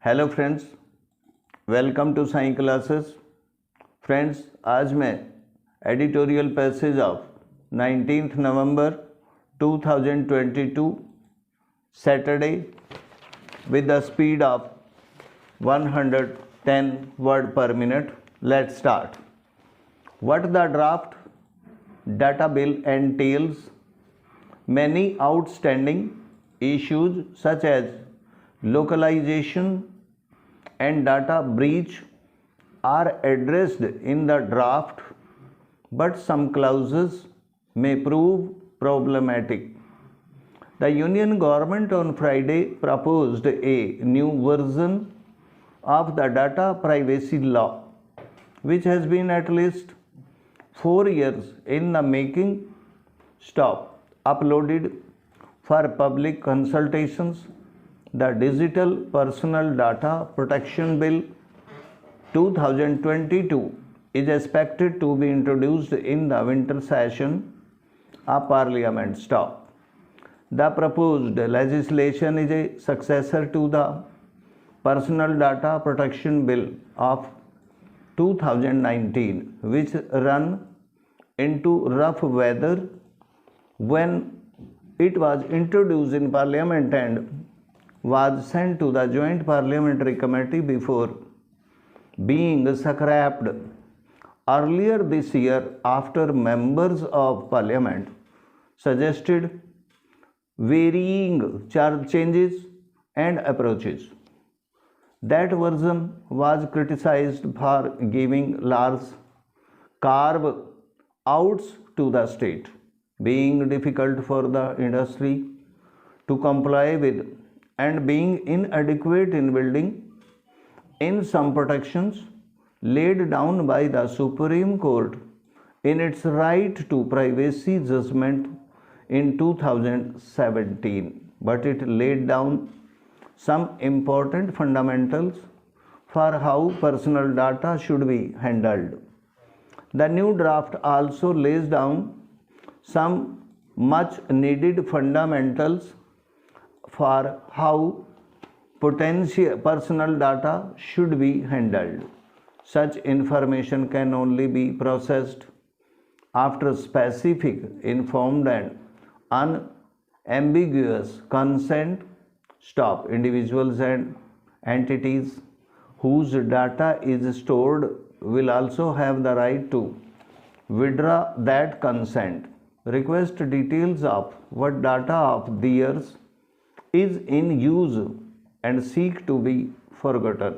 Hello friends, welcome to Sai classes. Friends, आज मैं editorial passage of 19 November 2022 Saturday with the speed of 110 word per minute. Let's start. What the draft data bill entails: many outstanding issues such as localization and data breach are addressed in the draft, but some clauses may prove problematic. The Union government on Friday proposed a new version of the data privacy law, which has been at least 4 years in the making. Uploaded for public consultations. The Digital Personal Data Protection Bill 2022 is expected to be introduced in the winter session of Parliament. The proposed legislation is a successor to the Personal Data Protection Bill of 2019, which ran into rough weather when it was introduced in Parliament and was sent to the Joint Parliamentary Committee before being scrapped earlier this year after members of Parliament suggested varying changes and approaches. That version was criticized for giving large carve outs to the state, being difficult for the industry to comply with, and being inadequate in building in some protections laid down by the Supreme Court in its right to privacy judgment in 2017, but it laid down some important fundamentals for how personal data should be handled. The new draft also lays down some much needed fundamentals for how potential personal data should be handled. Such information can only be processed after specific, informed and unambiguous consent. Individuals and entities whose data is stored will also have the right to withdraw that consent, request details of what data of theirs is in use, and seek to be forgotten.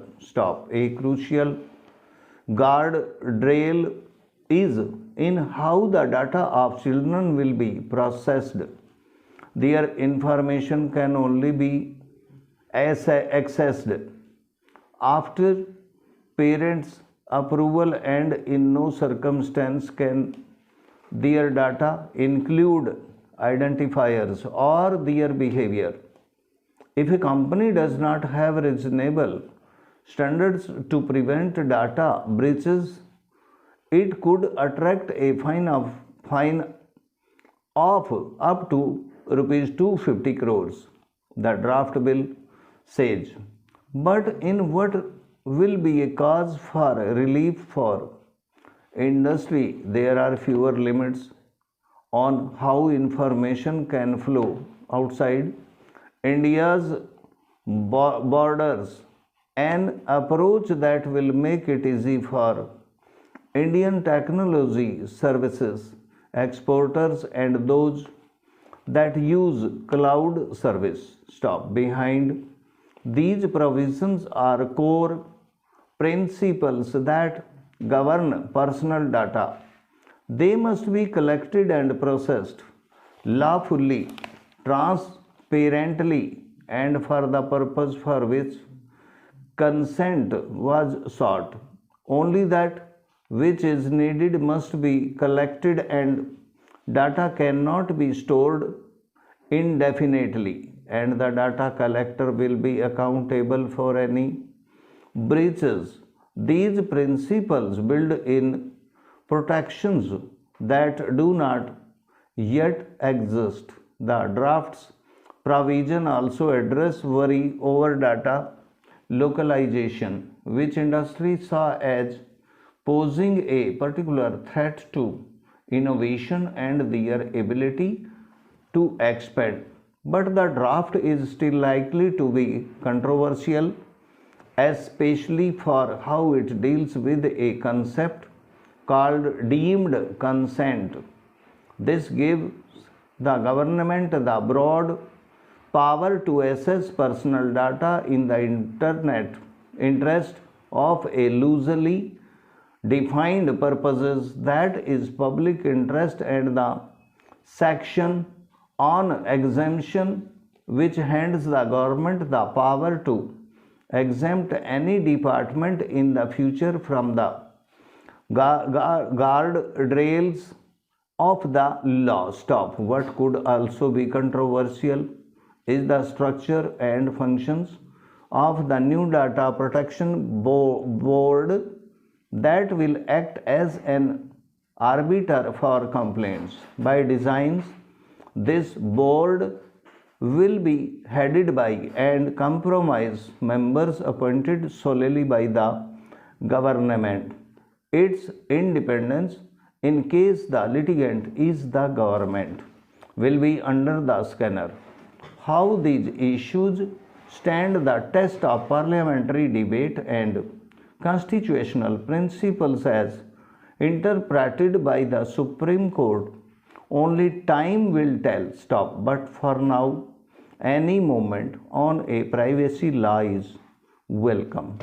A crucial guardrail is in how the data of children will be processed. Their information can only be accessed after parents' approval, and in no circumstance can their data include identifiers or their behavior. If a company does not have reasonable standards to prevent data breaches, it could attract a fine of up to rupees 250 crores, the draft bill says. But in what will be a cause for relief for industry, there are fewer limits on how information can flow outside India's borders, an approach that will make it easy for Indian technology services exporters and those that use cloud service. Behind these provisions are core principles that govern personal data. They must be collected and processed lawfully, transparently, and for the purpose for which consent was sought. Only that which is needed must be collected, and data cannot be stored indefinitely, and the data collector will be accountable for any breaches. These principles build in protections that do not yet exist. The draft's provision also address worry over data localization, which industries saw as posing a particular threat to innovation and their ability to expand. But the draft is still likely to be controversial, especially for how it deals with a concept called deemed consent. This gives the government the broad power to access personal data in the internet interest of a loosely defined purposes, that is public interest, and the section on exemption, which hands the government the power to exempt any department in the future from the guardrails of the law. Stop. What could also be controversial is the structure and functions of the new data protection board that will act as an arbiter for complaints. By design, this board will be headed by and comprise members appointed solely by the government. Its independence, in case the litigant is the government, will be under the scanner. How these issues stand the test of parliamentary debate and constitutional principles as interpreted by the Supreme Court, only time will tell. Stop. But for now, any moment on a privacy law is welcome.